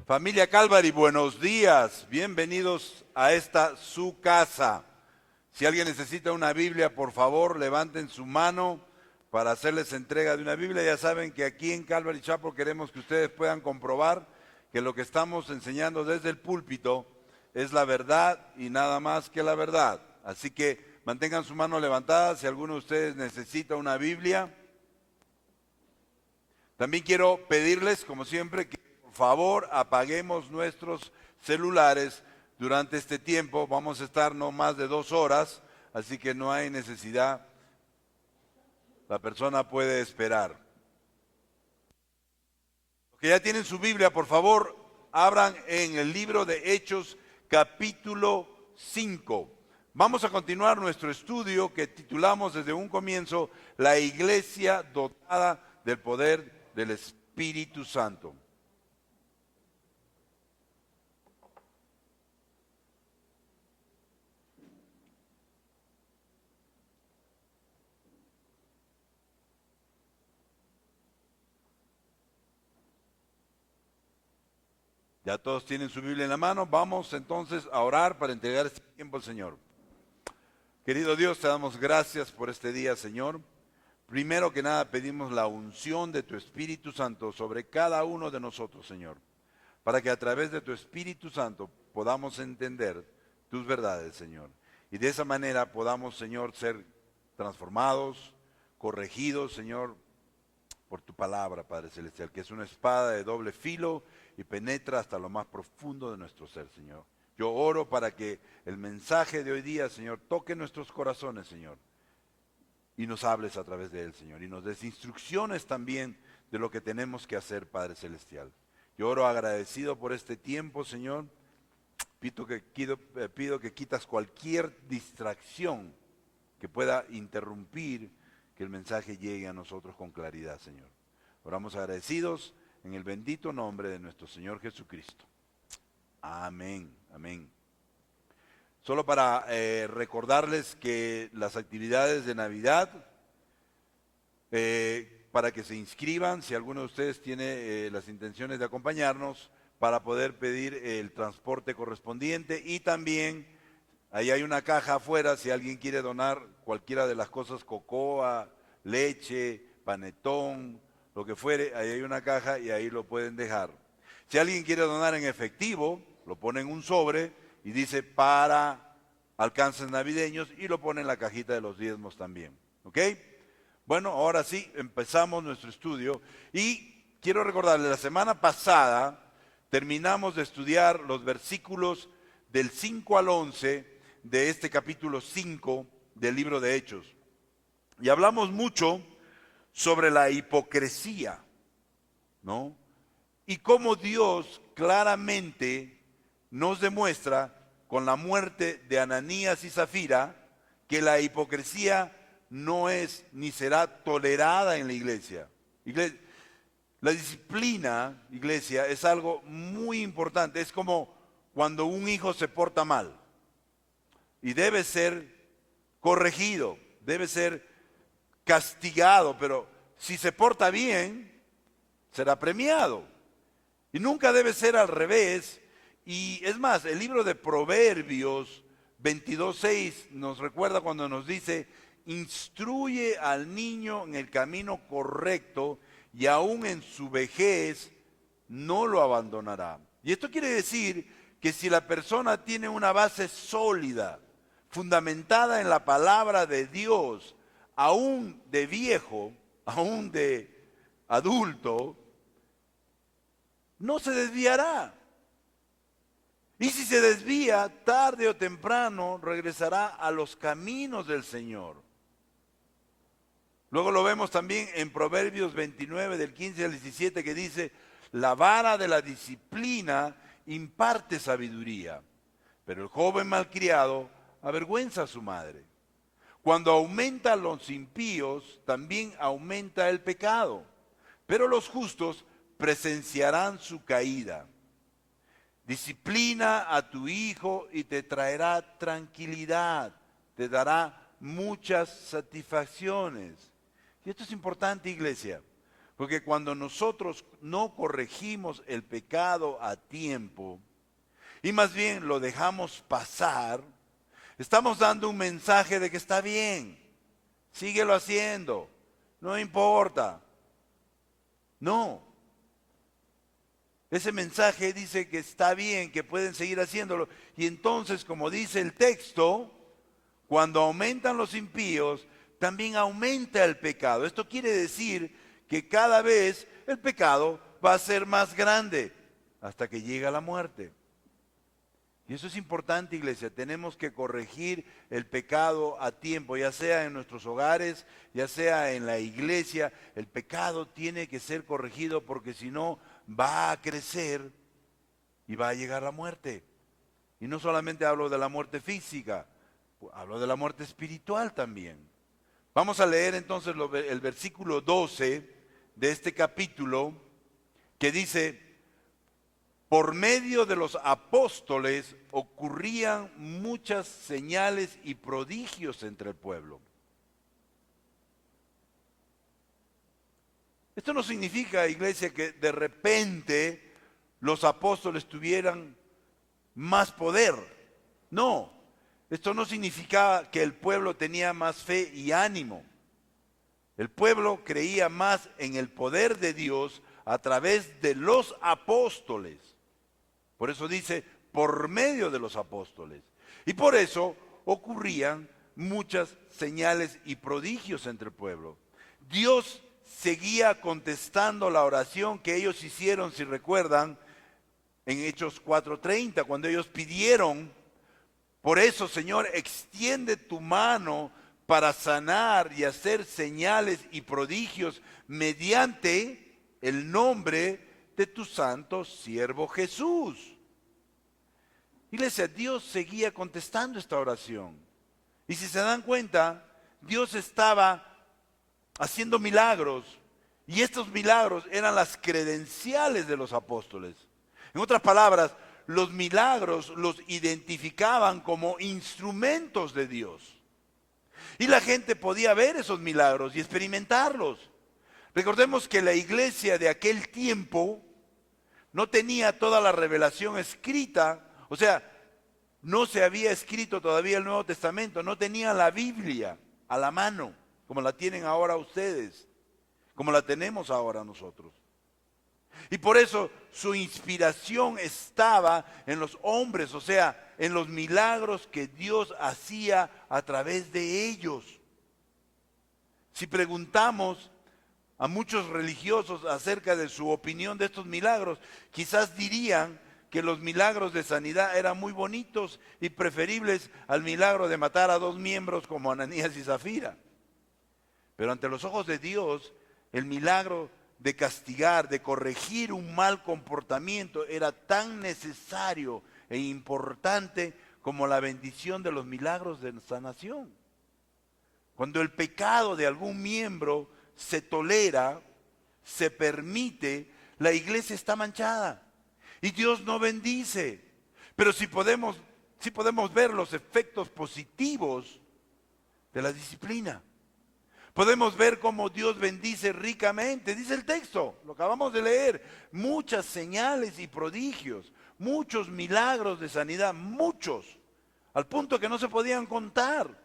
Familia Calvary, buenos días. Bienvenidos a esta su casa. Si alguien necesita una Biblia, por favor, levanten su mano para hacerles entrega de una Biblia. Ya saben que aquí en Calvary Chapel queremos que ustedes puedan comprobar que lo que estamos enseñando desde el púlpito es la verdad y nada más que la verdad. Así que mantengan su mano levantada si alguno de ustedes necesita una Biblia. También quiero pedirles, como siempre, que por favor apaguemos nuestros celulares durante este tiempo. Vamos a estar no más de 2 horas, así que no hay necesidad. La persona puede esperar. Los que ya tienen su Biblia, por favor, abran en el libro de Hechos, capítulo 5. Vamos a continuar nuestro estudio que titulamos desde un comienzo, La Iglesia dotada del poder del Espíritu Santo. Ya todos tienen su Biblia en la mano. Vamos entonces a orar para entregar este tiempo al Señor. Querido Dios, te damos gracias por este día, Señor. Primero que nada pedimos la unción de tu Espíritu Santo sobre cada uno de nosotros, Señor, para que a través de tu Espíritu Santo podamos entender tus verdades, Señor. Y de esa manera podamos, Señor, ser transformados, corregidos, Señor, por tu palabra, Padre Celestial, que es una espada de doble filo y penetra hasta lo más profundo de nuestro ser, Señor. Yo oro para que el mensaje de hoy día, Señor, toque nuestros corazones, Señor, y nos hables a través de él, Señor, y nos des instrucciones también de lo que tenemos que hacer, Padre Celestial. Yo oro agradecido por este tiempo, Señor. Pido que quitas cualquier distracción que pueda interrumpir que el mensaje llegue a nosotros con claridad, Señor. Oramos agradecidos en el bendito nombre de nuestro Señor Jesucristo. Amén, amén. Solo para recordarles que las actividades de Navidad, para que se inscriban, si alguno de ustedes tiene las intenciones de acompañarnos, para poder pedir el transporte correspondiente, y también ahí hay una caja afuera si alguien quiere donar cualquiera de las cosas, cocoa, leche, panetón, lo que fuere, ahí hay una caja y ahí lo pueden dejar. Si alguien quiere donar en efectivo, lo pone en un sobre y dice para alcances navideños y lo pone en la cajita de los diezmos también. ¿Ok? Bueno, ahora sí, empezamos nuestro estudio y quiero recordarles, la semana pasada terminamos de estudiar los versículos del 5 al 11 de este capítulo 5 del libro de Hechos. Y hablamos mucho sobre la hipocresía, ¿no? Y cómo Dios claramente nos demuestra con la muerte de Ananías y Zafira que la hipocresía no es ni será tolerada en la iglesia. La disciplina, iglesia, es algo muy importante. Es como cuando un hijo se porta mal y debe ser corregido, debe ser castigado, pero si se porta bien, será premiado. Y nunca debe ser al revés. Y es más, el libro de Proverbios 22:6 nos recuerda cuando nos dice, instruye al niño en el camino correcto y aún en su vejez no lo abandonará. Y esto quiere decir que si la persona tiene una base sólida, fundamentada en la palabra de Dios, aún de viejo, aún de adulto, no se desviará. Y si se desvía, tarde o temprano regresará a los caminos del Señor. Luego lo vemos también en Proverbios 29, del 15 al 17, que dice, la vara de la disciplina imparte sabiduría, pero el joven malcriado avergüenza a su madre. Cuando aumentan los impíos, también aumenta el pecado, pero los justos presenciarán su caída. Disciplina a tu hijo y te traerá tranquilidad, te dará muchas satisfacciones. Y esto es importante, iglesia, Porque cuando nosotros no corregimos el pecado a tiempo y más bien lo dejamos pasar, estamos dando un mensaje de que está bien, síguelo haciendo, no importa. No. Ese mensaje dice que está bien, que pueden seguir haciéndolo. Y entonces, como dice el texto, cuando aumentan los impíos, también aumenta el pecado. Esto quiere decir que cada vez el pecado va a ser más grande hasta que llega la muerte. Y eso es importante, iglesia. Tenemos que corregir el pecado a tiempo, ya sea en nuestros hogares, ya sea en la iglesia. El pecado tiene que ser corregido porque si no va a crecer y va a llegar la muerte. Y no solamente hablo de la muerte física, hablo de la muerte espiritual también. Vamos a leer entonces el versículo 12 de este capítulo que dice: por medio de los apóstoles ocurrían muchas señales y prodigios entre el pueblo. Esto no significa, iglesia, que de repente los apóstoles tuvieran más poder. No, esto no significaba que el pueblo tenía más fe y ánimo. El pueblo creía más en el poder de Dios a través de los apóstoles. Por eso dice, por medio de los apóstoles. Y por eso ocurrían muchas señales y prodigios entre el pueblo. Dios seguía contestando la oración que ellos hicieron, si recuerdan, en Hechos 4:30, cuando ellos pidieron, por eso, Señor, extiende tu mano para sanar y hacer señales y prodigios mediante el nombre de tu santo siervo Jesús. Iglesia, Dios seguía contestando esta oración. Y si se dan cuenta, Dios estaba haciendo milagros. Y estos milagros eran las credenciales de los apóstoles. En otras palabras, los milagros los identificaban como instrumentos de Dios. Y la gente podía ver esos milagros y experimentarlos. Recordemos que la iglesia de aquel tiempo no tenía toda la revelación escrita, o sea, no se había escrito todavía el Nuevo Testamento, no tenía la Biblia a la mano, como la tienen ahora ustedes, como la tenemos ahora nosotros. Y por eso su inspiración estaba en los hombres, o sea, en los milagros que Dios hacía a través de ellos. Si preguntamos a muchos religiosos acerca de su opinión de estos milagros, quizás dirían que los milagros de sanidad eran muy bonitos y preferibles al milagro de matar a 2 miembros como Ananías y Zafira. Pero ante los ojos de Dios, el milagro de castigar, de corregir un mal comportamiento era tan necesario e importante como la bendición de los milagros de sanación. Cuando el pecado de algún miembro se tolera, se permite, la iglesia está manchada y Dios no bendice. Pero sí podemos ver los efectos positivos de la disciplina. Podemos ver cómo Dios bendice ricamente. Dice el texto, lo acabamos de leer, muchas señales y prodigios, muchos milagros de sanidad, muchos, al punto que no se podían contar.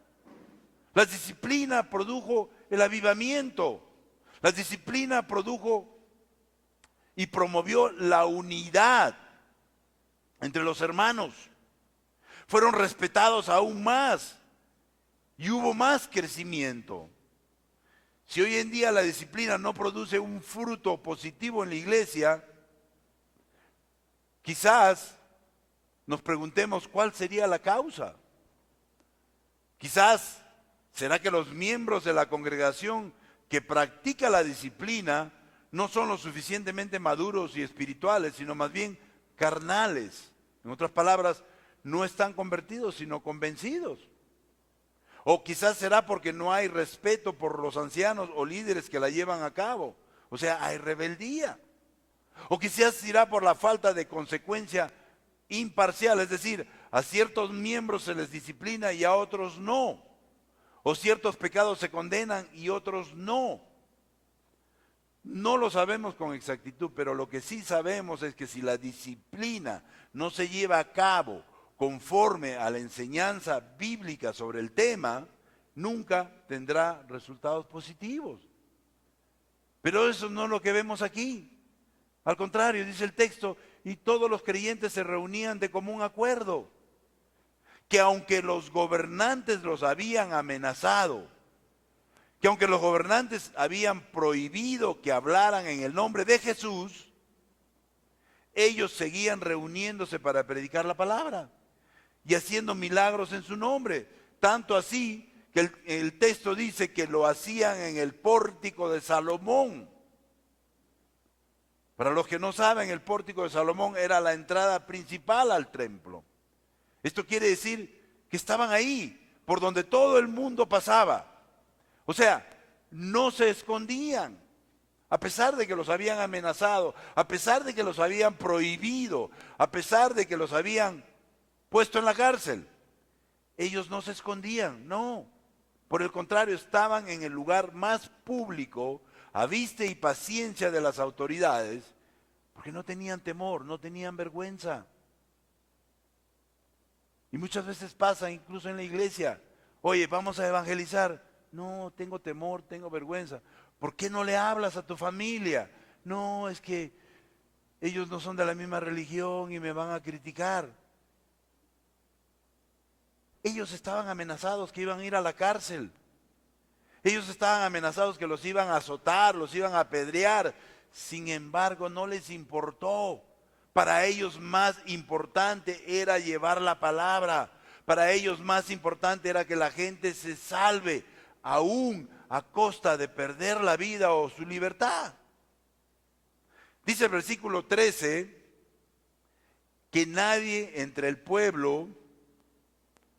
La disciplina produjo el avivamiento. La disciplina produjo y promovió la unidad entre los hermanos. Fueron respetados aún más y hubo más crecimiento. Si hoy en día la disciplina no produce un fruto positivo en la iglesia, quizás nos preguntemos cuál sería la causa. Quizás será que los miembros de la congregación que practica la disciplina no son lo suficientemente maduros y espirituales, sino más bien carnales. En otras palabras, no están convertidos, sino convencidos. O quizás será porque no hay respeto por los ancianos o líderes que la llevan a cabo. O sea, hay rebeldía. O quizás será por la falta de consecuencia imparcial, es decir, a ciertos miembros se les disciplina y a otros no. O ciertos pecados se condenan y otros no. No lo sabemos con exactitud, pero lo que sí sabemos es que si la disciplina no se lleva a cabo conforme a la enseñanza bíblica sobre el tema, nunca tendrá resultados positivos. Pero eso no es lo que vemos aquí. Al contrario, dice el texto, y todos los creyentes se reunían de común acuerdo, que aunque los gobernantes los habían amenazado, que aunque los gobernantes habían prohibido que hablaran en el nombre de Jesús, ellos seguían reuniéndose para predicar la palabra y haciendo milagros en su nombre. Tanto así que el texto dice que lo hacían en el pórtico de Salomón. Para los que no saben, el pórtico de Salomón era la entrada principal al templo. Esto quiere decir que estaban ahí, por donde todo el mundo pasaba. O sea, no se escondían, a pesar de que los habían amenazado, a pesar de que los habían prohibido, a pesar de que los habían puesto en la cárcel. Ellos no se escondían, no. Por el contrario, estaban en el lugar más público, a vista y paciencia de las autoridades, porque no tenían temor, no tenían vergüenza. Y muchas veces pasa, incluso en la iglesia, oye, vamos a evangelizar. No, tengo temor, tengo vergüenza. ¿Por qué no le hablas a tu familia? No, es que ellos no son de la misma religión y me van a criticar. Ellos estaban amenazados que iban a ir a la cárcel. Ellos estaban amenazados que los iban a azotar, los iban a apedrear. Sin embargo, no les importó. Para ellos más importante era llevar la palabra. Para ellos más importante era que la gente se salve, aún a costa de perder la vida o su libertad. Dice el versículo 13 que nadie entre el pueblo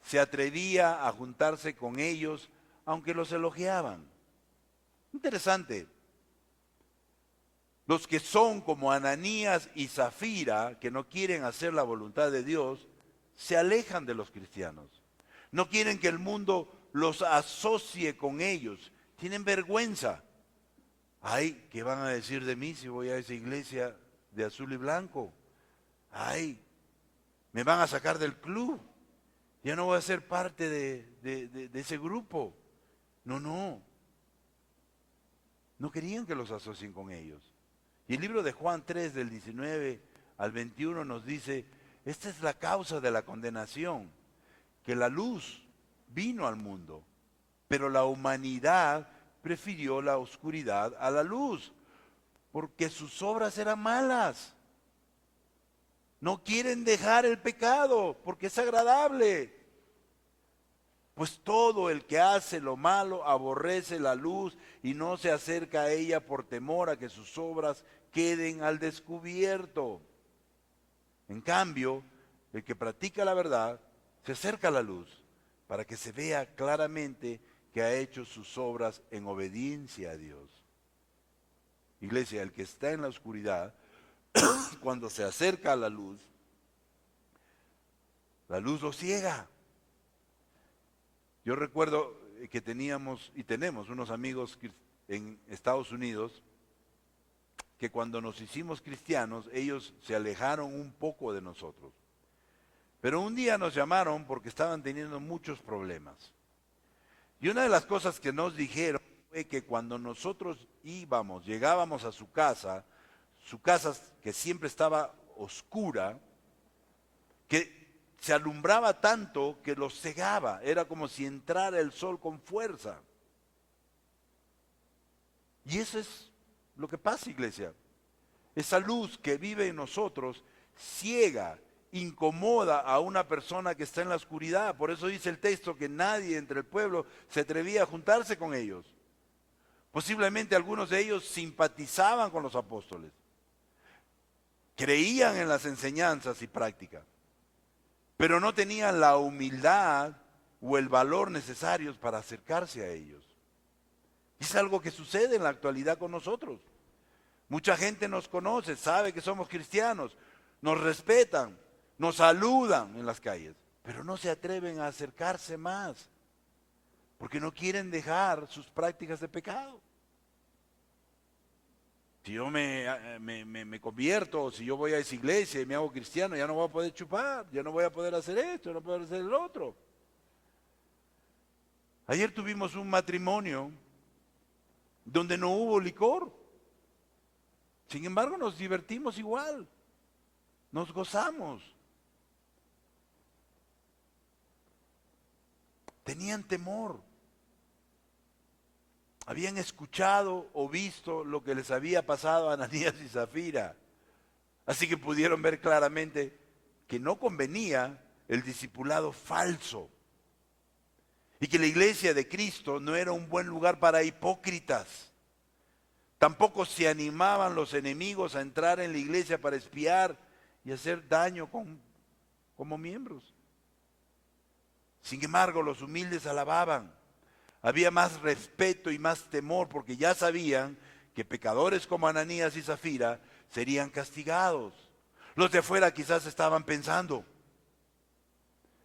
se atrevía a juntarse con ellos, aunque los elogiaban. Interesante. Los que son como Ananías y Zafira, que no quieren hacer la voluntad de Dios, se alejan de los cristianos. No quieren que el mundo los asocie con ellos. Tienen vergüenza. Ay, ¿qué van a decir de mí si voy a esa iglesia de azul y blanco? Ay, me van a sacar del club. Ya no voy a ser parte de ese grupo. No. No querían que los asocien con ellos. Y el libro de Juan 3, del 19 al 21 nos dice, esta es la causa de la condenación, que la luz vino al mundo, pero la humanidad prefirió la oscuridad a la luz, porque sus obras eran malas. No quieren dejar el pecado, porque es agradable. Pues todo el que hace lo malo aborrece la luz y no se acerca a ella por temor a que sus obras queden al descubierto. En cambio, el que practica la verdad se acerca a la luz para que se vea claramente que ha hecho sus obras en obediencia a Dios. Iglesia, el que está en la oscuridad, cuando se acerca a la luz lo ciega. Yo recuerdo que teníamos y tenemos unos amigos en Estados Unidos que cuando nos hicimos cristianos, ellos se alejaron un poco de nosotros. Pero un día nos llamaron porque estaban teniendo muchos problemas. Y una de las cosas que nos dijeron fue que cuando nosotros llegábamos a su casa que siempre estaba oscura, que se alumbraba tanto que los cegaba, era como si entrara el sol con fuerza. Y eso es lo que pasa, iglesia. Esa luz que vive en nosotros ciega, incomoda a una persona que está en la oscuridad. Por eso dice el texto que nadie entre el pueblo se atrevía a juntarse con ellos. Posiblemente algunos de ellos simpatizaban con los apóstoles, creían en las enseñanzas y prácticas, pero no tenían la humildad o el valor necesarios para acercarse a ellos. Es algo que sucede en la actualidad con nosotros. Mucha gente nos conoce, sabe que somos cristianos, nos respetan, nos saludan en las calles, pero no se atreven a acercarse más, porque no quieren dejar sus prácticas de pecado. Si yo me convierto, si yo voy a esa iglesia y me hago cristiano, ya no voy a poder chupar, ya no voy a poder hacer esto, ya no voy a poder hacer el otro. Ayer tuvimos un matrimonio donde no hubo licor. Sin embargo, nos divertimos igual, nos gozamos. Tenían temor. Habían escuchado o visto lo que les había pasado a Ananías y Zafira. Así que pudieron ver claramente que no convenía el discipulado falso. Y que la iglesia de Cristo no era un buen lugar para hipócritas. Tampoco se animaban los enemigos a entrar en la iglesia para espiar y hacer daño como miembros. Sin embargo, los humildes alababan. Había más respeto y más temor porque ya sabían que pecadores como Ananías y Zafira serían castigados. Los de afuera quizás estaban pensando,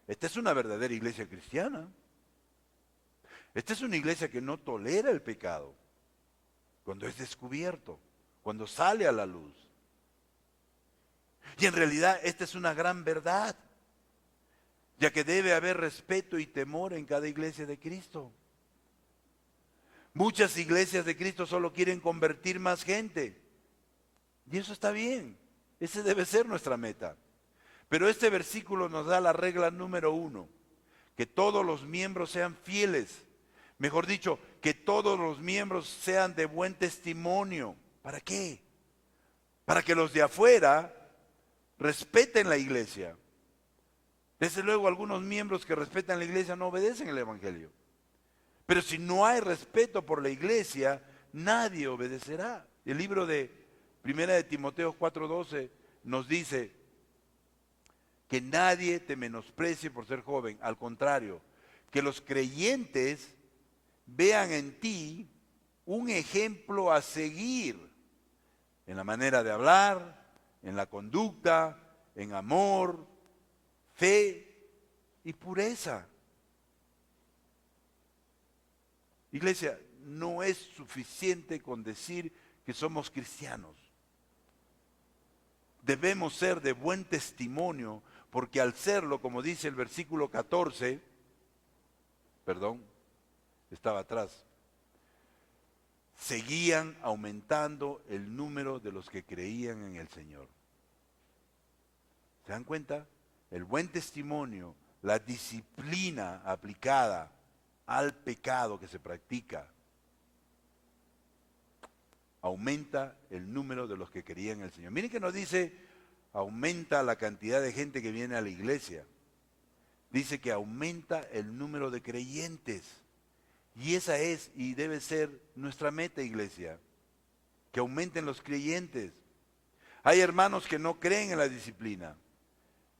esta es una verdadera iglesia cristiana. Esta es una iglesia que no tolera el pecado cuando es descubierto, cuando sale a la luz. Y en realidad esta es una gran verdad, ya que debe haber respeto y temor en cada iglesia de Cristo. Muchas iglesias de Cristo solo quieren convertir más gente. Y eso está bien. Ese debe ser nuestra meta. Pero este versículo nos da la regla número 1. Que todos los miembros sean fieles. Mejor dicho, que todos los miembros sean de buen testimonio. ¿Para qué? Para que los de afuera respeten la iglesia. Desde luego, algunos miembros que respetan la iglesia no obedecen el evangelio. Pero si no hay respeto por la iglesia, nadie obedecerá. El libro de 1 de Timoteo 4:12 nos dice que nadie te menosprecie por ser joven. Al contrario, que los creyentes vean en ti un ejemplo a seguir en la manera de hablar, en la conducta, en amor, fe y pureza. Iglesia, no es suficiente con decir que somos cristianos. Debemos ser de buen testimonio, porque al serlo, como dice el versículo 14, estaba atrás, seguían aumentando el número de los que creían en el Señor. ¿Se dan cuenta? El buen testimonio, la disciplina aplicada al pecado que se practica, aumenta el número de los que creían en el Señor. Miren que nos dice, aumenta la cantidad de gente que viene a la iglesia. Dice que aumenta el número de creyentes. Y esa es y debe ser nuestra meta, iglesia. Que aumenten los creyentes. Hay hermanos que no creen en la disciplina.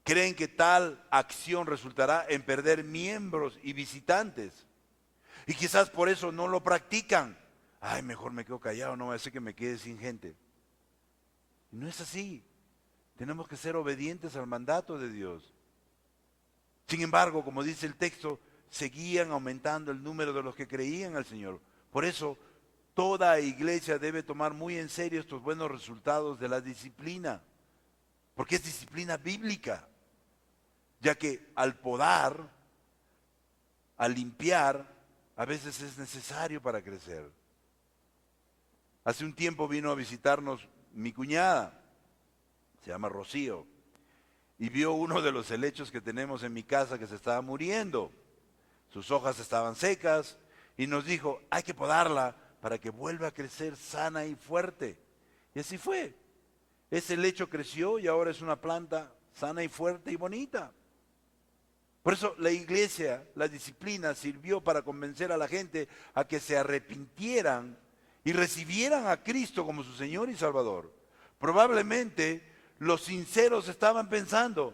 Creen que tal acción resultará en perder miembros y visitantes. Y quizás por eso no lo practican. Ay, mejor me quedo callado, no va a ser que me quede sin gente. Y no es así. Tenemos que ser obedientes al mandato de Dios. Sin embargo, como dice el texto, seguían aumentando el número de los que creían al Señor. Por eso, toda iglesia debe tomar muy en serio estos buenos resultados de la disciplina. Porque es disciplina bíblica. Ya que al podar, al limpiar, a veces es necesario para crecer. Hace un tiempo vino a visitarnos mi cuñada, se llama Rocío, y vio uno de los helechos que tenemos en mi casa que se estaba muriendo. Sus hojas estaban secas y nos dijo, hay que podarla para que vuelva a crecer sana y fuerte. Y así fue. Ese helecho creció y ahora es una planta sana y fuerte y bonita. Por eso la iglesia, la disciplina, sirvió para convencer a la gente a que se arrepintieran y recibieran a Cristo como su Señor y Salvador. Probablemente los sinceros estaban pensando,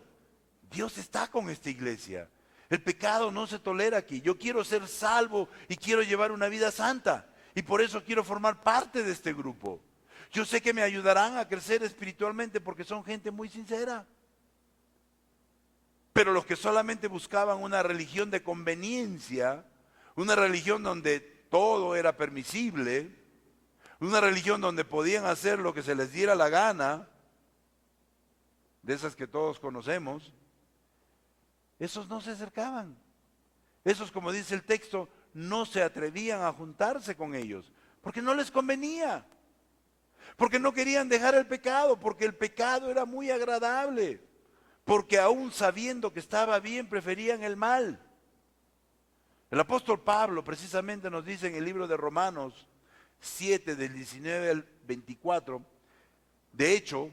Dios está con esta iglesia. El pecado no se tolera aquí. Yo quiero ser salvo y quiero llevar una vida santa. Y por eso quiero formar parte de este grupo. Yo sé que me ayudarán a crecer espiritualmente porque son gente muy sincera. Pero los que solamente buscaban una religión de conveniencia, una religión donde todo era permisible, Una religión donde podían hacer lo que se les diera la gana, de esas que todos conocemos, esos no se acercaban. Esos, como dice el texto, no se atrevían a juntarse con ellos, porque no les convenía, porque no querían dejar el pecado, porque el pecado era muy agradable, porque aún sabiendo que estaba bien, preferían el mal. El apóstol Pablo precisamente nos dice en el libro de Romanos 7, del 19 al 24, de hecho,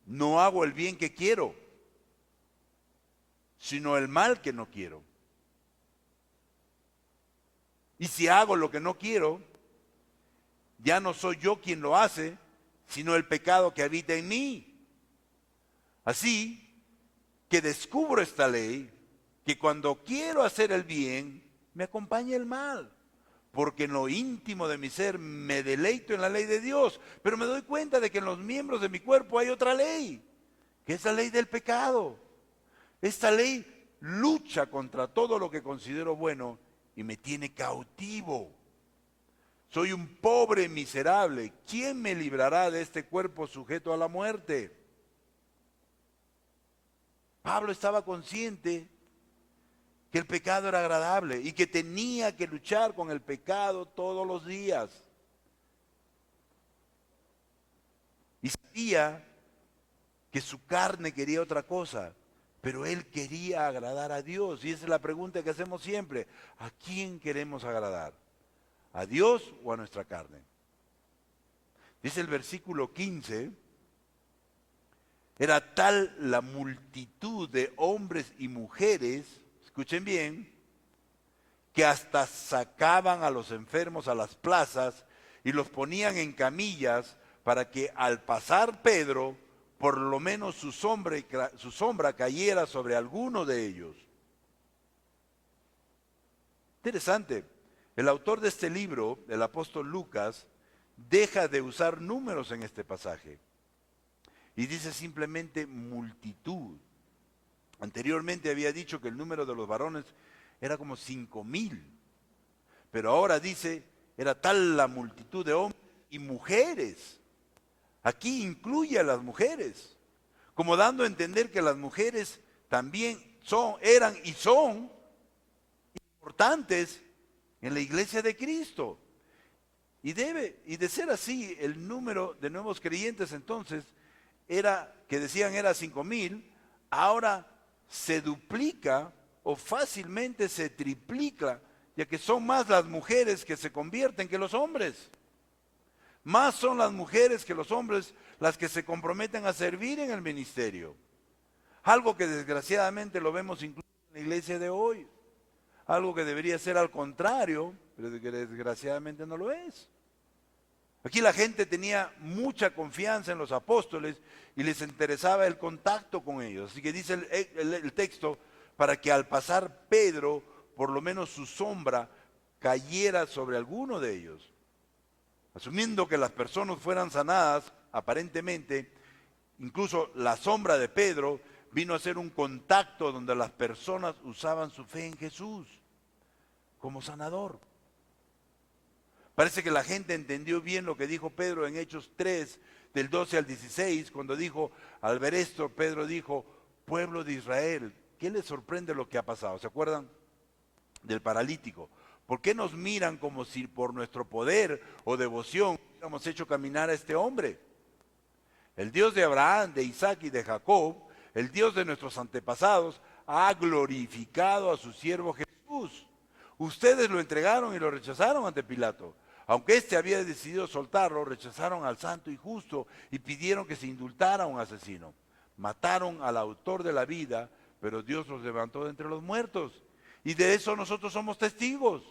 no hago el bien que quiero, sino el mal que no quiero. Y si hago lo que no quiero, ya no soy yo quien lo hace, sino el pecado que habita en mí. Así que descubro esta ley, que cuando quiero hacer el bien, me acompaña el mal. Porque en lo íntimo de mi ser me deleito en la ley de Dios, pero me doy cuenta de que en los miembros de mi cuerpo hay otra ley, que es la ley del pecado. Esta ley lucha contra todo lo que considero bueno y me tiene cautivo. Soy un pobre miserable. ¿Quién me librará de este cuerpo sujeto a la muerte? Pablo estaba consciente que el pecado era agradable y que tenía que luchar con el pecado todos los días. Y sabía que su carne quería otra cosa, pero él quería agradar a Dios. Y esa es la pregunta que hacemos siempre. ¿A quién queremos agradar? ¿A Dios o a nuestra carne? Dice el versículo 15, era tal la multitud de hombres y mujeres, escuchen bien, que hasta sacaban a los enfermos a las plazas y los ponían en camillas para que al pasar Pedro, por lo menos su sombra cayera sobre alguno de ellos. Interesante. El autor de este libro, el apóstol Lucas, deja de usar números en este pasaje y dice simplemente multitud. Anteriormente había dicho que el número de los varones era como 5,000, pero ahora dice, era tal la multitud de hombres y mujeres. Aquí incluye a las mujeres, como dando a entender que las mujeres también eran y son importantes en la iglesia de Cristo. Y de ser así, el número de nuevos creyentes entonces que decían era 5,000, ahora se duplica o fácilmente se triplica, ya que son más las mujeres que se convierten que los hombres. Más son las mujeres que los hombres las que se comprometen a servir en el ministerio. Algo que desgraciadamente lo vemos incluso en la iglesia de hoy. Algo que debería ser al contrario, pero que desgraciadamente no lo es. Aquí la gente tenía mucha confianza en los apóstoles y les interesaba el contacto con ellos. Así que dice el texto, para que al pasar Pedro, por lo menos su sombra cayera sobre alguno de ellos. Asumiendo que las personas fueran sanadas, aparentemente, incluso la sombra de Pedro vino a ser un contacto donde las personas usaban su fe en Jesús como sanador. Parece que la gente entendió bien lo que dijo Pedro en Hechos 3, del 12 al 16, cuando dijo, al ver esto, Pedro dijo, pueblo de Israel, ¿qué les sorprende lo que ha pasado? ¿Se acuerdan del paralítico? ¿Por qué nos miran como si por nuestro poder o devoción hubiéramos hecho caminar a este hombre? El Dios de Abraham, de Isaac y de Jacob, el Dios de nuestros antepasados, ha glorificado a su siervo Jesús. Ustedes lo entregaron y lo rechazaron ante Pilato. Aunque éste había decidido soltarlo, rechazaron al santo y justo y pidieron que se indultara a un asesino. Mataron al autor de la vida, pero Dios los levantó de entre los muertos. Y de eso nosotros somos testigos.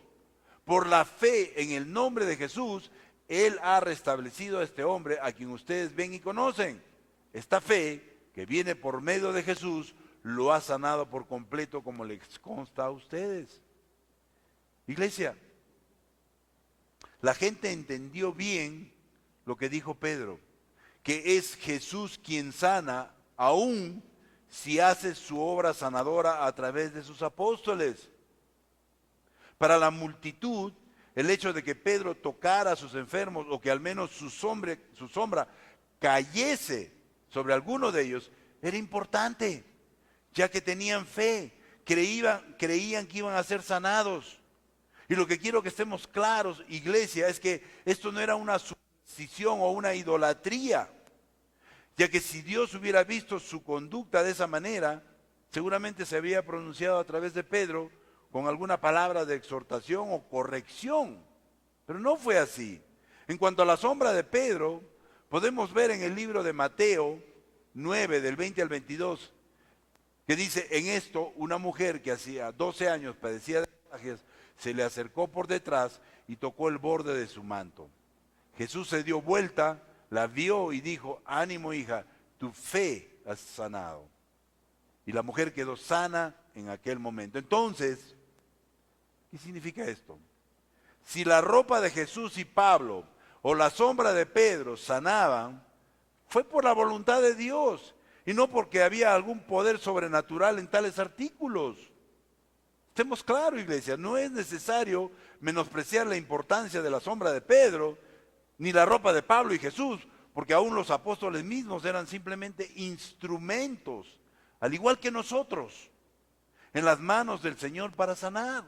Por la fe en el nombre de Jesús, Él ha restablecido a este hombre a quien ustedes ven y conocen. Esta fe, que viene por medio de Jesús, lo ha sanado por completo, como les consta a ustedes. Iglesia, la gente entendió bien lo que dijo Pedro, que es Jesús quien sana, aún si hace su obra sanadora a través de sus apóstoles. Para la multitud, el hecho de que Pedro tocara a sus enfermos o que al menos su sombra cayese sobre alguno de ellos era importante, ya que tenían fe, creían que iban a ser sanados. Y lo que quiero que estemos claros, iglesia, es que esto no era una superstición o una idolatría, ya que si Dios hubiera visto su conducta de esa manera, seguramente se había pronunciado a través de Pedro con alguna palabra de exhortación o corrección, pero no fue así. En cuanto a la sombra de Pedro, podemos ver en el libro de Mateo 9, del 20 al 22, que dice: en esto una mujer que hacía 12 años padecía de hemorragias, se le acercó por detrás y tocó el borde de su manto. Jesús se dio vuelta, la vio y dijo: ánimo, hija, tu fe has sanado. Y la mujer quedó sana en aquel momento. Entonces, ¿qué significa esto? Si la ropa de Jesús y Pablo o la sombra de Pedro sanaban, fue por la voluntad de Dios y no porque había algún poder sobrenatural en tales artículos. Estemos claros, iglesia, no es necesario menospreciar la importancia de la sombra de Pedro ni la ropa de Pablo y Jesús, porque aún los apóstoles mismos eran simplemente instrumentos, al igual que nosotros, en las manos del Señor para sanar.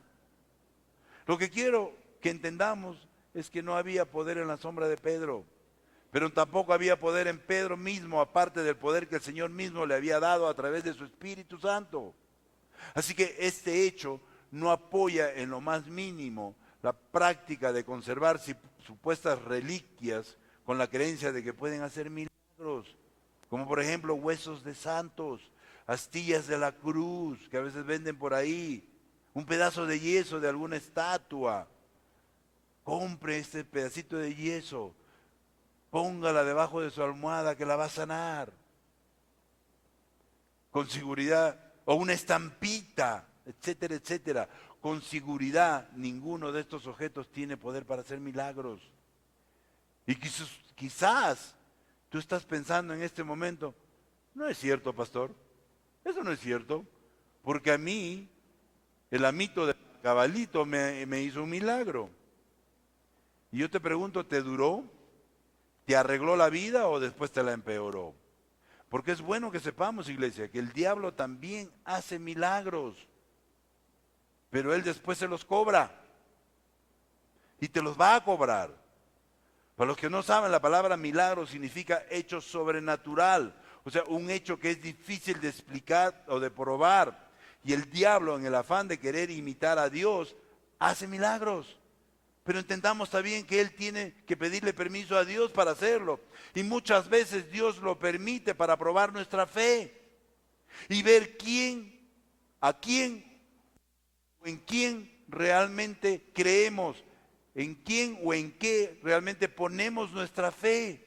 Lo que quiero que entendamos es que no había poder en la sombra de Pedro, pero tampoco había poder en Pedro mismo, aparte del poder que el Señor mismo le había dado a través de su Espíritu Santo. Así que este hecho no apoya en lo más mínimo la práctica de conservar supuestas reliquias con la creencia de que pueden hacer milagros, como por ejemplo huesos de santos, astillas de la cruz que a veces venden por ahí, un pedazo de yeso de alguna estatua. Compre este pedacito de yeso, póngala debajo de su almohada que la va a sanar con seguridad, o una estampita, etcétera, etcétera. Con seguridad, ninguno de estos objetos tiene poder para hacer milagros. Y quizás tú estás pensando en este momento: no es cierto, pastor, eso no es cierto, porque a mí el amito del cabalito me hizo un milagro. Y yo te pregunto, ¿te duró? ¿Te arregló la vida o después te la empeoró? Porque es bueno que sepamos, iglesia, que el diablo también hace milagros, pero él después se los cobra y te los va a cobrar. Para los que no saben, la palabra milagro significa hecho sobrenatural, o sea, un hecho que es difícil de explicar o de probar. Y el diablo, en el afán de querer imitar a Dios, hace milagros. Pero entendamos también que él tiene que pedirle permiso a Dios para hacerlo. Y muchas veces Dios lo permite para probar nuestra fe y ver en quién realmente creemos, en quién o en qué realmente ponemos nuestra fe.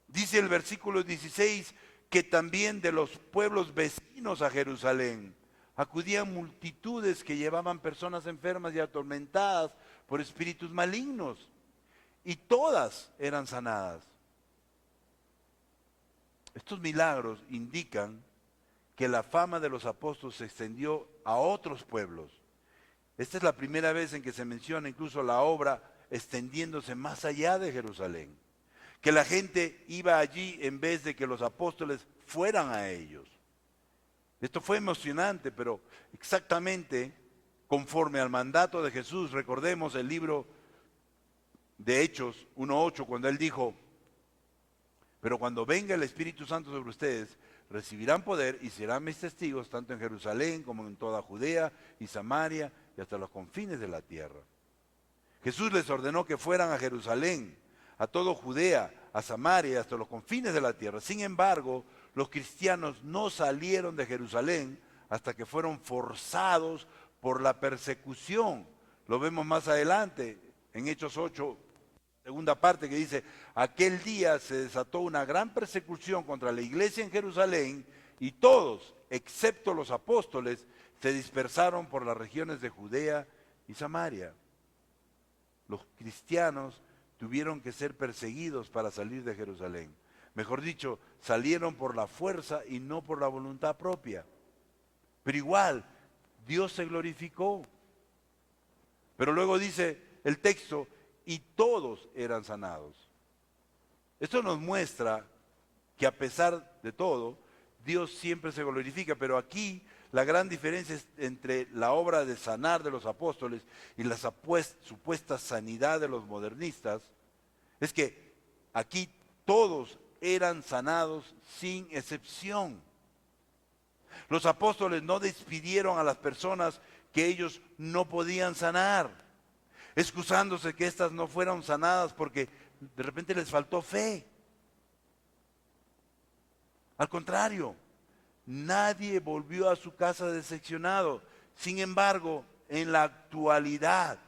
Dice el versículo 16 que también de los pueblos vecinos a Jerusalén acudían multitudes que llevaban personas enfermas y atormentadas por espíritus malignos, y todas eran sanadas. Estos milagros indican que la fama de los apóstoles se extendió a otros pueblos. Esta es la primera vez en que se menciona incluso la obra extendiéndose más allá de Jerusalén, que la gente iba allí en vez de que los apóstoles fueran a ellos. Esto fue emocionante, pero exactamente conforme al mandato de Jesús. Recordemos el libro de Hechos 1:8, cuando él dijo: pero cuando venga el Espíritu Santo sobre ustedes, recibirán poder y serán mis testigos tanto en Jerusalén como en toda Judea y Samaria y hasta los confines de la tierra. Jesús les ordenó que fueran a Jerusalén, a toda Judea, a Samaria y hasta los confines de la tierra. Sin embargo, los cristianos no salieron de Jerusalén hasta que fueron forzados por la persecución. Lo vemos más adelante en Hechos 8, segunda parte, que dice: aquel día se desató una gran persecución contra la iglesia en Jerusalén y todos, excepto los apóstoles, se dispersaron por las regiones de Judea y Samaria. Los cristianos tuvieron que ser perseguidos para salir de Jerusalén. Mejor dicho, salieron por la fuerza y no por la voluntad propia. Pero igual, Dios se glorificó. Pero luego dice el texto, y todos eran sanados. Esto nos muestra que a pesar de todo, Dios siempre se glorifica, pero aquí la gran diferencia entre la obra de sanar de los apóstoles y la supuesta sanidad de los modernistas es que aquí todos eran sanados sin excepción. Los apóstoles no despidieron a las personas que ellos no podían sanar, excusándose que éstas no fueron sanadas porque de repente les faltó fe. Al contrario, nadie volvió a su casa decepcionado. Sin embargo, en la actualidad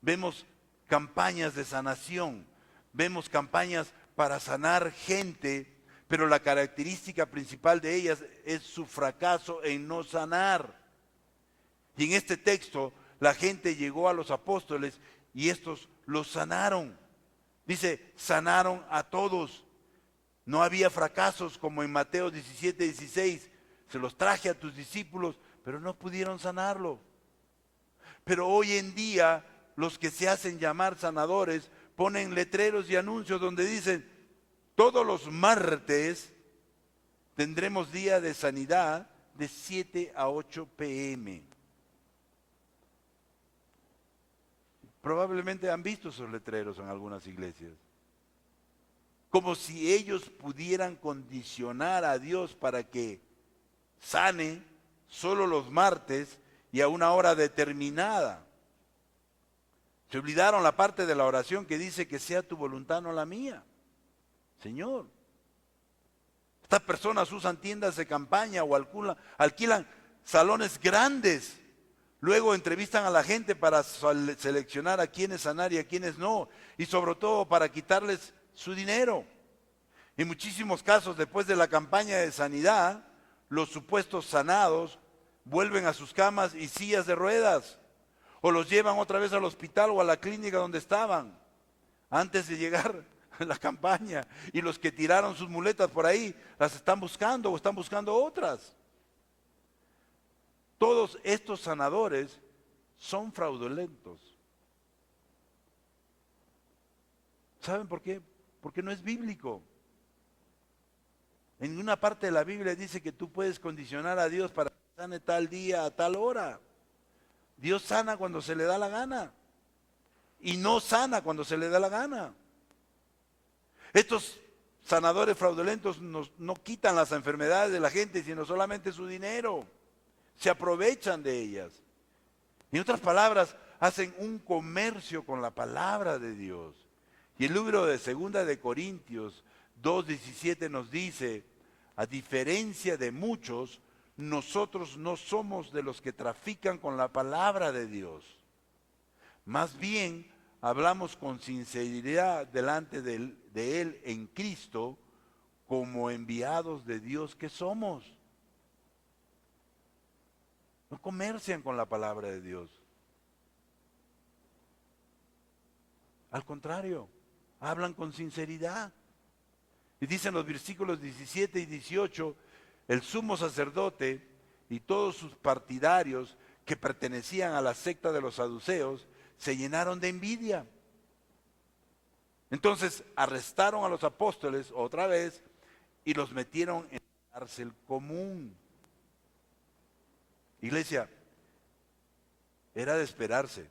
vemos campañas de sanación, vemos campañas para sanar gente, pero la característica principal de ellas es su fracaso en no sanar. Y en este texto, la gente llegó a los apóstoles y estos los sanaron. Dice, sanaron a todos. No había fracasos como en Mateo 17:16. Se los traje a tus discípulos, pero no pudieron sanarlo. Pero hoy en día, los que se hacen llamar sanadores ponen letreros y anuncios donde dicen, todos los martes tendremos día de sanidad de 7 a 8 p.m. Probablemente han visto esos letreros en algunas iglesias. Como si ellos pudieran condicionar a Dios para que sane solo los martes y a una hora determinada. Se olvidaron la parte de la oración que dice que sea tu voluntad, no la mía. Señor, estas personas usan tiendas de campaña o alquilan salones grandes. Luego entrevistan a la gente para seleccionar a quienes sanar y a quienes no. Y sobre todo para quitarles su dinero. En muchísimos casos, después de la campaña de sanidad, los supuestos sanados vuelven a sus camas y sillas de ruedas. O los llevan otra vez al hospital o a la clínica donde estaban antes de llegar a la campaña. Y los que tiraron sus muletas por ahí las están buscando o están buscando otras. Todos estos sanadores son fraudulentos. ¿Saben por qué? Porque no es bíblico. En ninguna parte de la Biblia dice que tú puedes condicionar a Dios para que sane tal día a tal hora. Dios sana cuando se le da la gana y no sana cuando se le da la gana. Estos sanadores fraudulentos no quitan las enfermedades de la gente, sino solamente su dinero. Se aprovechan de ellas. En otras palabras, hacen un comercio con la palabra de Dios. Y el libro de 2 de Corintios 2:17 nos dice, a diferencia de muchos, nosotros no somos de los que trafican con la palabra de Dios. Más bien, hablamos con sinceridad delante de Él en Cristo, como enviados de Dios que somos. No comercian con la palabra de Dios. Al contrario, hablan con sinceridad. Y dicen los versículos 17 y 18, el sumo sacerdote y todos sus partidarios que pertenecían a la secta de los saduceos se llenaron de envidia. Entonces arrestaron a los apóstoles otra vez y los metieron en la cárcel común. Iglesia, era de esperarse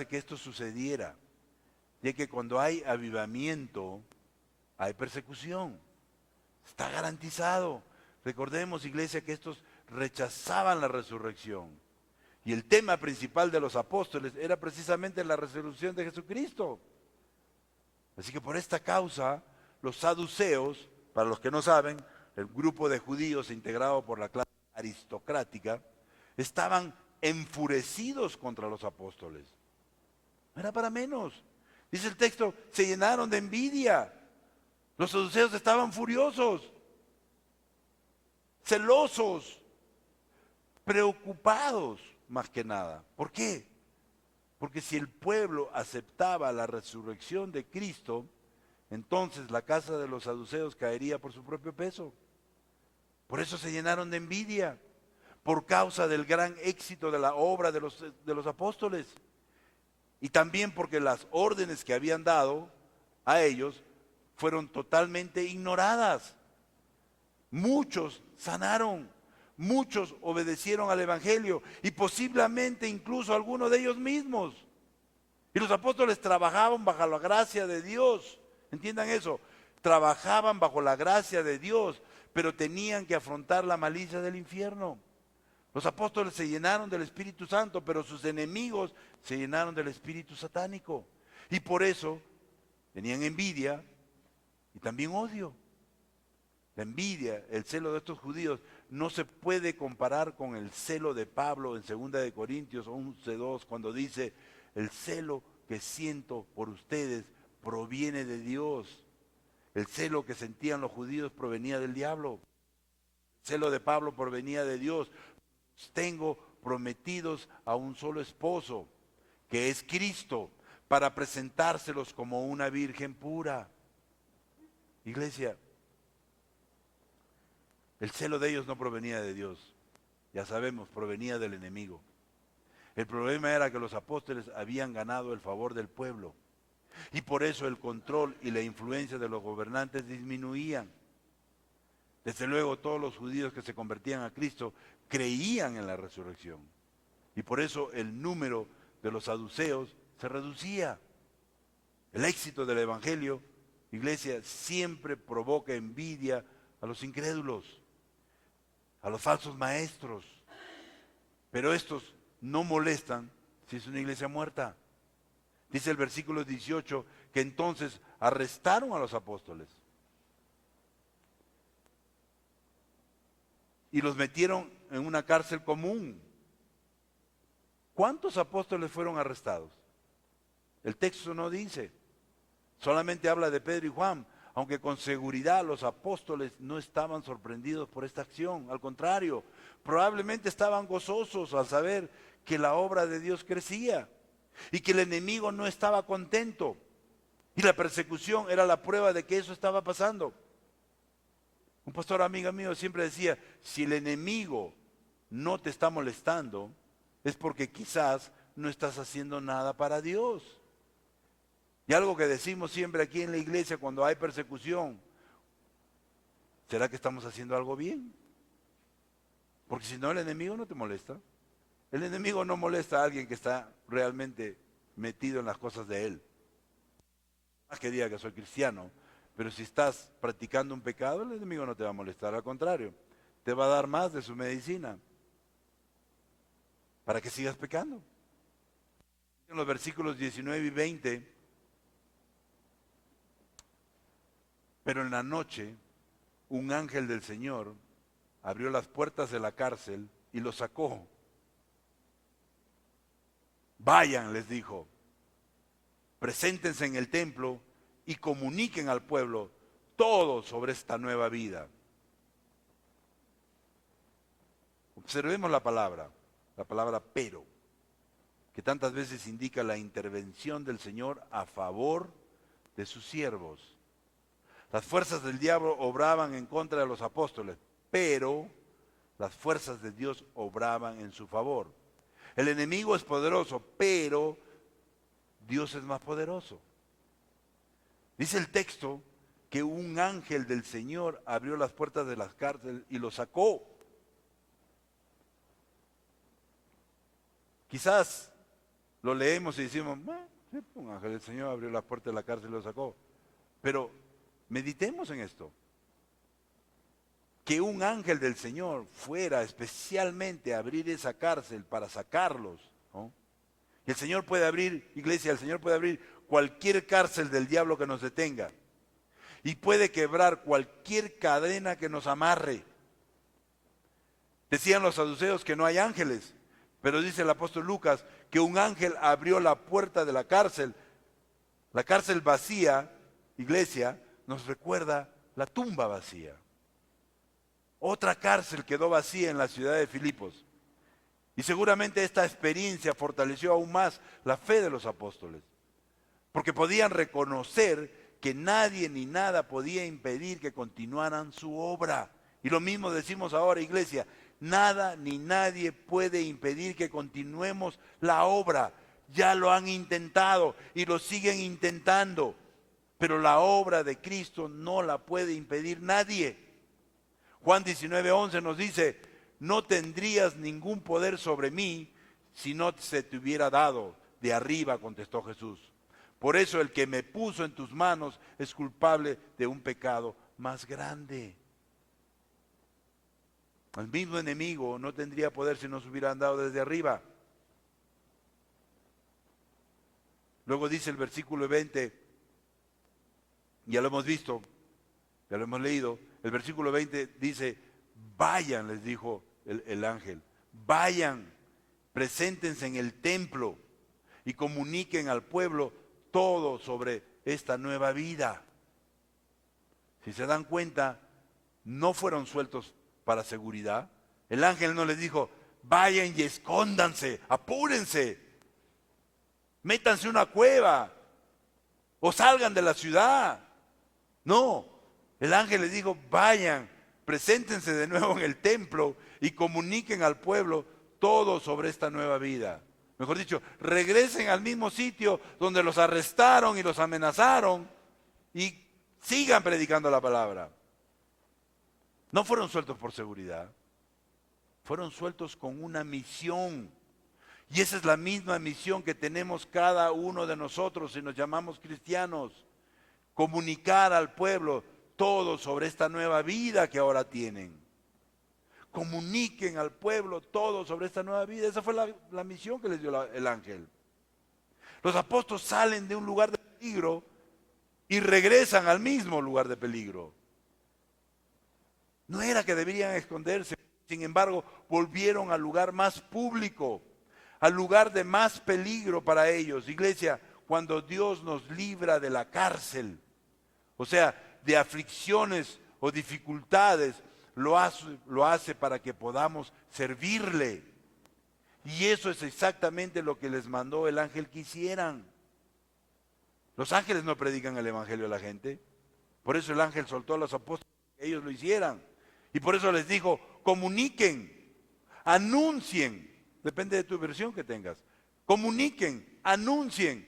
que esto sucediera, ya que cuando hay avivamiento, hay persecución, está garantizado. Recordemos, iglesia, que estos rechazaban la resurrección, y el tema principal de los apóstoles era precisamente la resurrección de Jesucristo. Así que por esta causa, los saduceos, para los que no saben, el grupo de judíos integrado por la clase aristocrática, estaban enfurecidos contra los apóstoles. No era para menos. Dice el texto, se llenaron de envidia. Los saduceos estaban furiosos, celosos, preocupados más que nada. ¿Por qué? Porque si el pueblo aceptaba la resurrección de Cristo, entonces la casa de los saduceos caería por su propio peso. Por eso se llenaron de envidia. por causa del gran éxito de la obra de los apóstoles. Y también porque las órdenes que habían dado a ellos fueron totalmente ignoradas. Muchos sanaron, muchos obedecieron al Evangelio y posiblemente incluso algunos de ellos mismos. Y los apóstoles trabajaban bajo la gracia de Dios. Entiendan eso, trabajaban bajo la gracia de Dios, pero tenían que afrontar la malicia del infierno. Los apóstoles se llenaron del Espíritu Santo, pero sus enemigos se llenaron del espíritu satánico. Y por eso tenían envidia y también odio. La envidia, el celo de estos judíos no se puede comparar con el celo de Pablo en 2 de Corintios 11:2, cuando dice: el celo que siento por ustedes proviene de Dios. El celo que sentían los judíos provenía del diablo. El celo de Pablo provenía de Dios. Tengo prometidos a un solo esposo, que es Cristo, para presentárselos como una virgen pura. Iglesia, el celo de ellos no provenía de Dios, ya sabemos, provenía del enemigo. El problema era que los apóstoles habían ganado el favor del pueblo y por eso el control y la influencia de los gobernantes disminuían. Desde luego todos los judíos que se convertían a Cristo creían en la resurrección y por eso el número de los saduceos se reducía. El éxito del evangelio, iglesia, siempre provoca envidia a los incrédulos, a los falsos maestros, pero estos no molestan si es una iglesia muerta. Dice el versículo 18 que entonces arrestaron a los apóstoles y los metieron en una cárcel común. ¿Cuántos apóstoles fueron arrestados? El texto no dice, solamente habla de Pedro y Juan, aunque con seguridad los apóstoles no estaban sorprendidos por esta acción, al contrario, probablemente estaban gozosos al saber que la obra de Dios crecía y que el enemigo no estaba contento y la persecución era la prueba de que eso estaba pasando. Un pastor amigo mío siempre decía, si el enemigo no te está molestando, es porque quizás no estás haciendo nada para Dios. Y algo que decimos siempre aquí en la iglesia cuando hay persecución, ¿será que estamos haciendo algo bien? Porque si no, el enemigo no te molesta. El enemigo no molesta a alguien que está realmente metido en las cosas de él. Más que diga que soy cristiano, pero si estás practicando un pecado, el enemigo no te va a molestar, al contrario, te va a dar más de su medicina para que sigas pecando. En los versículos 19 y 20, pero en la noche un ángel del Señor abrió las puertas de la cárcel y los sacó. Vayan, les dijo, preséntense en el templo y comuniquen al pueblo todo sobre esta nueva vida. Observemos la palabra pero, que tantas veces indica la intervención del Señor a favor de sus siervos. Las fuerzas del diablo obraban en contra de los apóstoles, pero las fuerzas de Dios obraban en su favor. El enemigo es poderoso, pero Dios es más poderoso. Dice el texto que un ángel del Señor abrió las puertas de las cárceles y los sacó. Quizás lo leemos y decimos, un ángel del Señor abrió las puertas de la cárcel y los sacó. Pero meditemos en esto. Que un ángel del Señor fuera especialmente a abrir esa cárcel para sacarlos, ¿no? Y el Señor puede abrir, iglesia, el Señor puede abrir cualquier cárcel del diablo que nos detenga. Y puede quebrar cualquier cadena que nos amarre. Decían los saduceos que no hay ángeles, pero dice el apóstol Lucas que un ángel abrió la puerta de la cárcel. La cárcel vacía, iglesia, nos recuerda la tumba vacía. Otra cárcel quedó vacía en la ciudad de Filipos. Y seguramente esta experiencia fortaleció aún más la fe de los apóstoles. Porque podían reconocer que nadie ni nada podía impedir que continuaran su obra. Y lo mismo decimos ahora, iglesia, nada ni nadie puede impedir que continuemos la obra. Ya lo han intentado y lo siguen intentando, pero la obra de Cristo no la puede impedir nadie. Juan 19:11 nos dice: no tendrías ningún poder sobre mí si no se te hubiera dado de arriba, contestó Jesús. Por eso el que me puso en tus manos es culpable de un pecado más grande. El mismo enemigo no tendría poder si no se hubieran dado desde arriba. Luego dice el versículo 20, ya lo hemos visto, ya lo hemos leído, el versículo 20 dice: vayan, les dijo el ángel, vayan, preséntense en el templo y comuniquen al pueblo todo sobre esta nueva vida. Si se dan cuenta, no fueron sueltos para seguridad. El ángel no les dijo: vayan y escóndanse, apúrense, métanse en una cueva o salgan de la ciudad. No, el ángel les dijo: vayan, preséntense de nuevo en el templo y comuniquen al pueblo todo sobre esta nueva vida. Mejor dicho, regresen al mismo sitio donde los arrestaron y los amenazaron y sigan predicando la palabra. No fueron sueltos por seguridad, fueron sueltos con una misión. Y esa es la misma misión que tenemos cada uno de nosotros si nos llamamos cristianos: comunicar al pueblo todo sobre esta nueva vida que ahora tienen. Comuniquen al pueblo todo sobre esta nueva vida. Esa fue la misión que les dio el ángel. Los apóstoles salen de un lugar de peligro y regresan al mismo lugar de peligro. No era que deberían esconderse, sin embargo, volvieron al lugar más público, al lugar de más peligro para ellos. Iglesia, cuando Dios nos libra de la cárcel, o sea, de aflicciones o dificultades, lo hace para que podamos servirle. Y eso es exactamente lo que les mandó el ángel que hicieran. Los ángeles no predican el evangelio a la gente. Por eso el ángel soltó a los apóstoles que ellos lo hicieran. Y por eso les dijo: comuniquen, anuncien. Depende de tu versión que tengas. Comuniquen, anuncien,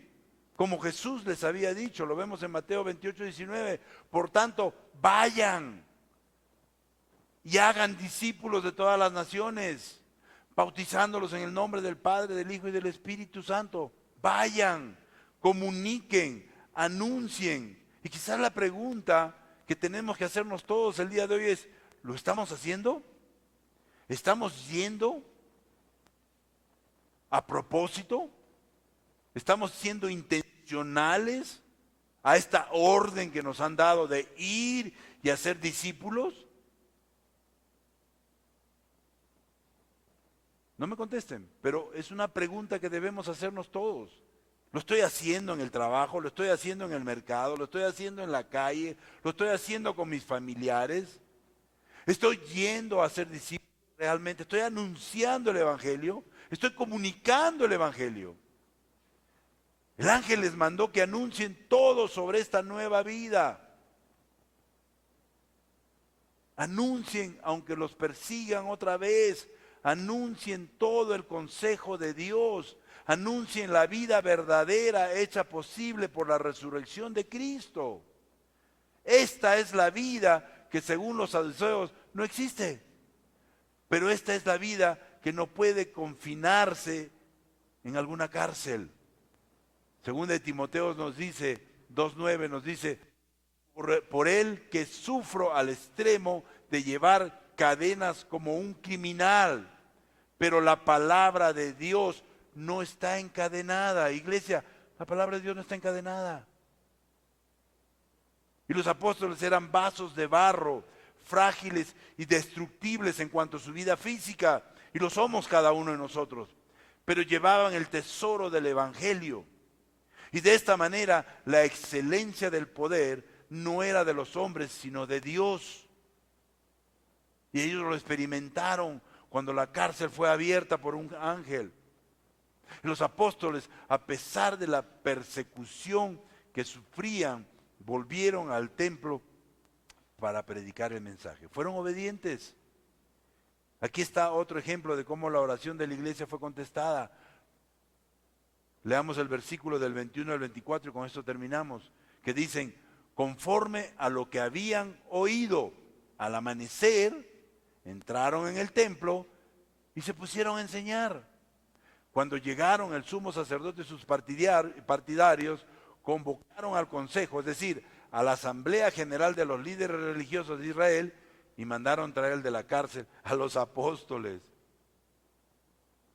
como Jesús les había dicho. Lo vemos en Mateo 28:19. Por tanto, vayan y hagan discípulos de todas las naciones, bautizándolos en el nombre del Padre, del Hijo y del Espíritu Santo. Vayan, comuniquen, anuncien. Y quizás la pregunta que tenemos que hacernos todos el día de hoy es: ¿lo estamos haciendo? ¿Estamos yendo a propósito? ¿Estamos siendo intencionales a esta orden que nos han dado de ir y hacer discípulos? No me contesten, pero es una pregunta que debemos hacernos todos. Lo estoy haciendo en el trabajo, lo estoy haciendo en el mercado, lo estoy haciendo en la calle, lo estoy haciendo con mis familiares. Estoy yendo a ser discípulo realmente, estoy anunciando el evangelio, estoy comunicando el evangelio. El ángel les mandó que anuncien todo sobre esta nueva vida. Anuncien aunque los persigan otra vez. Anuncien todo el consejo de Dios. Anuncien la vida verdadera hecha posible por la resurrección de Cristo. Esta es la vida que según los saduceos no existe. Pero esta es la vida que no puede confinarse en alguna cárcel. Según de Timoteo nos dice, 2:9 nos dice: por él que sufro al extremo de llevar cadenas como un criminal, pero la palabra de Dios no está encadenada. Iglesia, la palabra de Dios no está encadenada. Y los apóstoles eran vasos de barro, frágiles y destructibles en cuanto a su vida física, y lo somos cada uno de nosotros, pero llevaban el tesoro del evangelio. Y de esta manera la excelencia del poder no era de los hombres, sino de Dios. Y ellos lo experimentaron cuando la cárcel fue abierta por un ángel. Y los apóstoles, a pesar de la persecución que sufrían, volvieron al templo para predicar el mensaje. Fueron obedientes. Aquí está otro ejemplo de cómo la oración de la iglesia fue contestada. Leamos el versículo del 21 al 24 y con esto terminamos. Que dicen, conforme a lo que habían oído al amanecer, entraron en el templo y se pusieron a enseñar. Cuando llegaron el sumo sacerdote y sus partidarios, convocaron al consejo, es decir, a la asamblea general de los líderes religiosos de Israel, y mandaron traer de la cárcel a los apóstoles.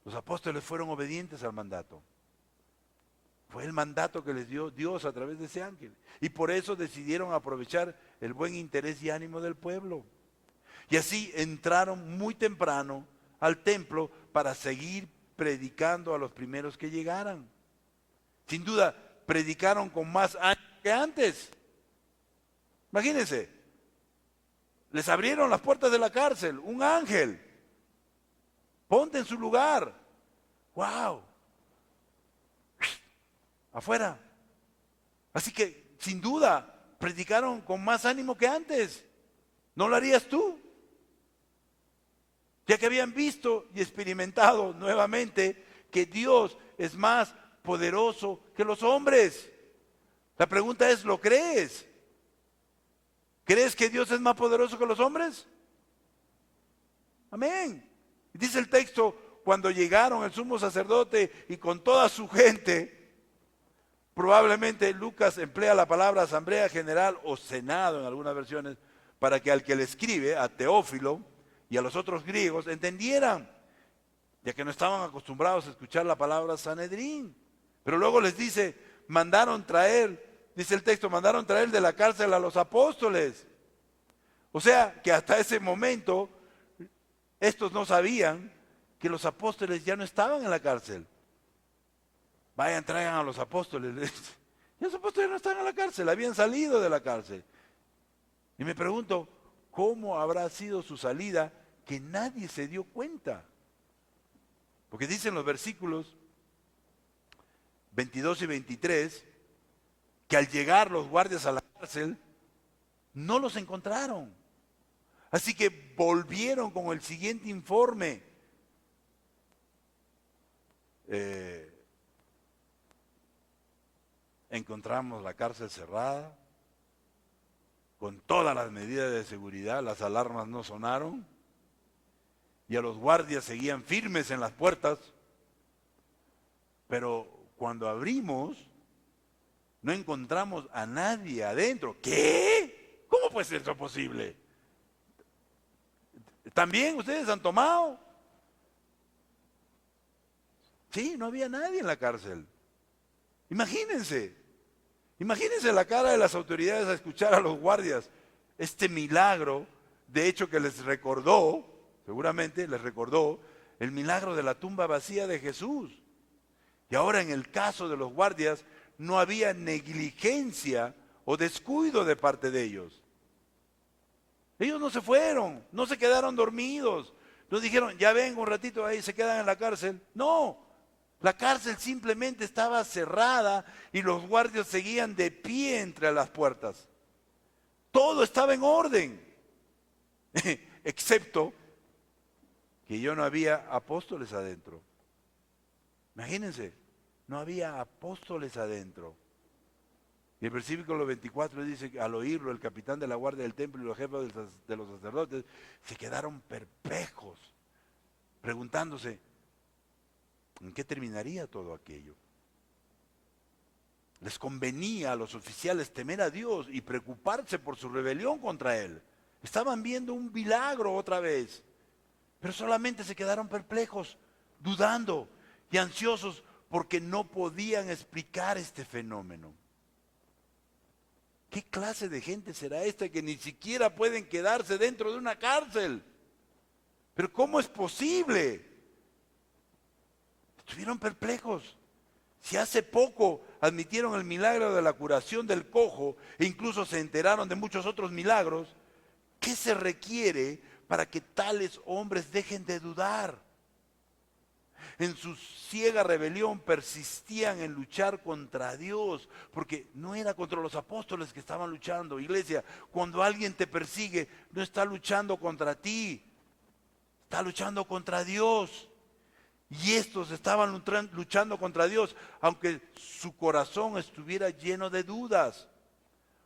Los apóstoles fueron obedientes al mandato. Fue el mandato que les dio Dios a través de ese ángel. Y por eso decidieron aprovechar el buen interés y ánimo del pueblo. Y así entraron muy temprano al templo para seguir predicando a los primeros que llegaran. Sin duda, predicaron con más ánimo que antes. Imagínense, les abrieron las puertas de la cárcel, un ángel. Ponte en su lugar. ¡Wow! Afuera. Así que, sin duda, predicaron con más ánimo que antes. ¿No lo harías tú? Ya que habían visto y experimentado nuevamente que Dios es más poderoso que los hombres. La pregunta es, ¿lo crees? ¿Crees que Dios es más poderoso que los hombres? Amén. Dice el texto, cuando llegaron el sumo sacerdote y con toda su gente, probablemente Lucas emplea la palabra asamblea general o senado en algunas versiones, para que al que le escribe, a Teófilo y a los otros griegos, entendieran, ya que no estaban acostumbrados a escuchar la palabra Sanedrín. Pero luego les dice, mandaron traer, dice el texto, mandaron traer de la cárcel a los apóstoles. O sea, que hasta ese momento, estos no sabían que los apóstoles ya no estaban en la cárcel. Vayan, traigan a los apóstoles. Y los apóstoles no están en la cárcel, habían salido de la cárcel. Y me pregunto, ¿cómo habrá sido su salida que nadie se dio cuenta? Porque dicen los versículos 22 y 23 que al llegar los guardias a la cárcel no los encontraron. Así que volvieron con el siguiente informe. Encontramos la cárcel cerrada, con todas las medidas de seguridad, las alarmas no sonaron, y a los guardias seguían firmes en las puertas, pero cuando abrimos, no encontramos a nadie adentro. ¿Qué? ¿Cómo puede ser eso posible? ¿También ustedes han tomado? Sí, no había nadie en la cárcel. Imagínense la cara de las autoridades a escuchar a los guardias. Este milagro, de hecho que les recordó, seguramente les recordó, el milagro de la tumba vacía de Jesús. Y ahora en el caso de los guardias, no había negligencia o descuido de parte de ellos. Ellos no se fueron, no se quedaron dormidos, no dijeron, ya vengo un ratito ahí, se quedan en la cárcel. No, la cárcel simplemente estaba cerrada y los guardias seguían de pie entre las puertas. Todo estaba en orden, excepto que no había apóstoles adentro. Imagínense, no había apóstoles adentro. Y el versículo 24 dice que al oírlo el capitán de la guardia del templo y los jefes de los sacerdotes se quedaron perplejos, preguntándose, ¿en qué terminaría todo aquello? Les convenía a los oficiales temer a Dios y preocuparse por su rebelión contra Él. Estaban viendo un milagro otra vez, pero solamente se quedaron perplejos, dudando y ansiosos porque no podían explicar este fenómeno. ¿Qué clase de gente será esta que ni siquiera pueden quedarse dentro de una cárcel? ¿Pero cómo es posible? Estuvieron perplejos. Si hace poco admitieron el milagro de la curación del cojo e incluso se enteraron de muchos otros milagros, ¿qué se requiere para que tales hombres dejen de dudar? En su ciega rebelión persistían en luchar contra Dios, porque no era contra los apóstoles que estaban luchando. Iglesia, cuando alguien te persigue, no está luchando contra ti, Está luchando contra Dios. Y estos estaban luchando contra Dios, aunque su corazón estuviera lleno de dudas.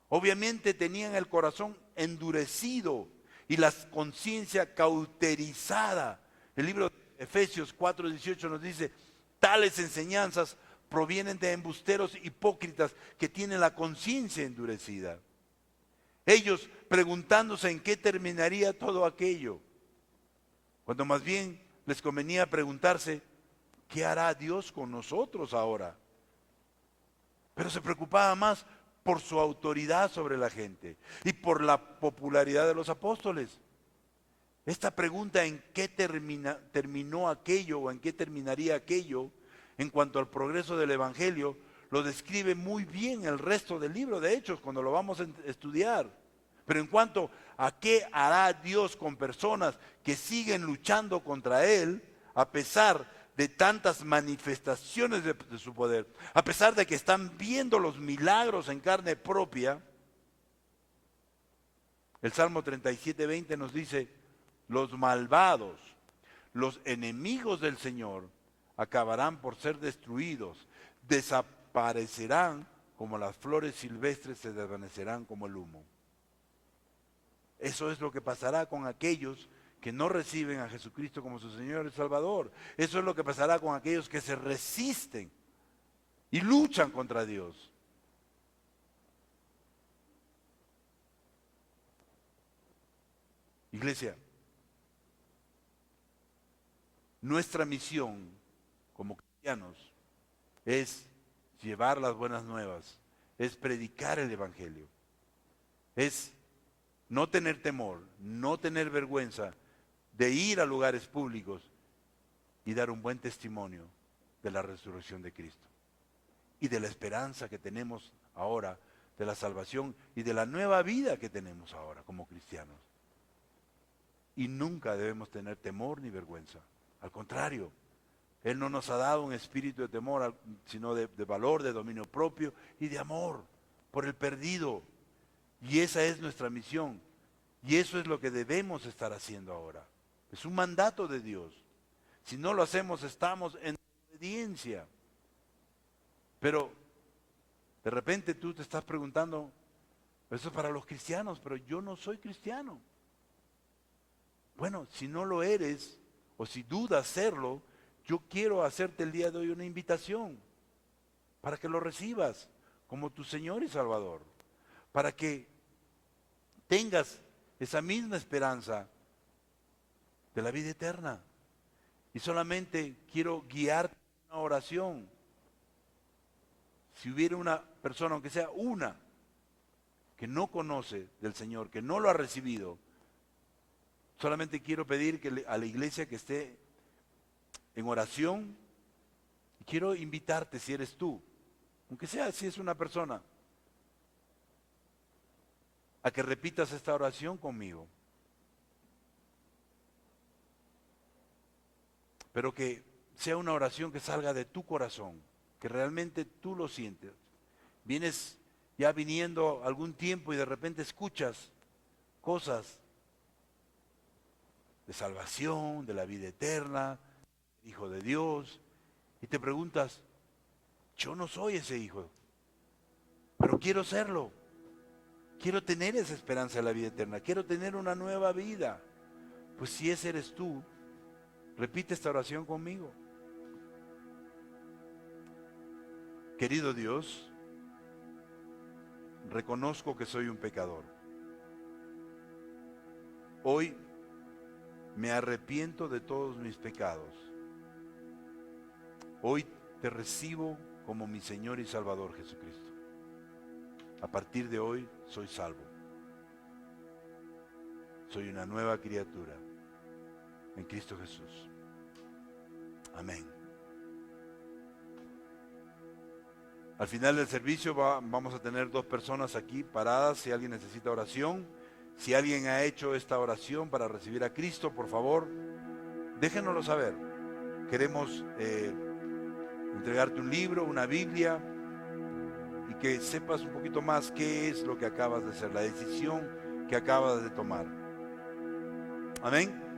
Obviamente tenían el corazón endurecido y la conciencia cauterizada. El libro de Efesios 4:18 nos dice, tales enseñanzas provienen de embusteros hipócritas que tienen la conciencia endurecida. Ellos preguntándose en qué terminaría todo aquello, cuando más bien les convenía preguntarse, ¿qué hará Dios con nosotros ahora? Pero se preocupaba más por su autoridad sobre la gente y por la popularidad de los apóstoles. Esta pregunta, ¿en qué terminó aquello o en qué terminaría aquello en cuanto al progreso del Evangelio? Lo describe muy bien el resto del libro de Hechos cuando lo vamos a estudiar. Pero en cuanto a qué hará Dios con personas que siguen luchando contra Él, a pesar de tantas manifestaciones de su poder, a pesar de que están viendo los milagros en carne propia, el Salmo 37:20 nos dice, los malvados, los enemigos del Señor, acabarán por ser destruidos, desaparecerán como las flores silvestres se desvanecerán como el humo. Eso es lo que pasará con aquellos que no reciben a Jesucristo como su Señor y Salvador. Eso es lo que pasará con aquellos que se resisten y luchan contra Dios. Iglesia, nuestra misión como cristianos es llevar las buenas nuevas, es predicar el Evangelio, es no tener temor, no tener vergüenza de ir a lugares públicos y dar un buen testimonio de la resurrección de Cristo y de la esperanza que tenemos ahora, de la salvación y de la nueva vida que tenemos ahora como cristianos. Y nunca debemos tener temor ni vergüenza. Al contrario, Él no nos ha dado un espíritu de temor, sino de valor, de dominio propio y de amor por el perdido. Y esa es nuestra misión. Y eso es lo que debemos estar haciendo ahora. Es un mandato de Dios. Si no lo hacemos, estamos en desobediencia. Pero de repente tú te estás preguntando, eso es para los cristianos, pero yo no soy cristiano. Bueno, si no lo eres, o si dudas serlo, yo quiero hacerte el día de hoy una invitación para que lo recibas como tu Señor y Salvador, para que tengas esa misma esperanza de la vida eterna. Y solamente quiero guiarte en una oración. Si hubiera una persona, aunque sea una, que no conoce del Señor, que no lo ha recibido, solamente quiero pedir que a la iglesia que esté en oración, y quiero invitarte, si eres tú, aunque sea si es una persona, a que repitas esta oración conmigo. Pero que sea una oración que salga de tu corazón, que realmente tú lo sientes. Vienes ya viniendo algún tiempo y de repente escuchas cosas de salvación, de la vida eterna, Hijo de Dios, y te preguntas, yo no soy ese hijo, pero quiero serlo. Quiero tener esa esperanza de la vida eterna, quiero tener una nueva vida. Pues si ese eres tú, repite esta oración conmigo. Querido Dios, reconozco que soy un pecador. Hoy me arrepiento de todos mis pecados. Hoy te recibo como mi Señor y Salvador Jesucristo. A partir de hoy soy salvo. Soy una nueva criatura en Cristo Jesús. Amén. Al final del servicio vamos a tener 2 personas aquí paradas si alguien necesita oración. Si alguien ha hecho esta oración para recibir a Cristo, por favor, déjenoslo saber. Queremos entregarte un libro, una Biblia, y que sepas un poquito más qué es lo que acabas de hacer, la decisión que acabas de tomar. Amén.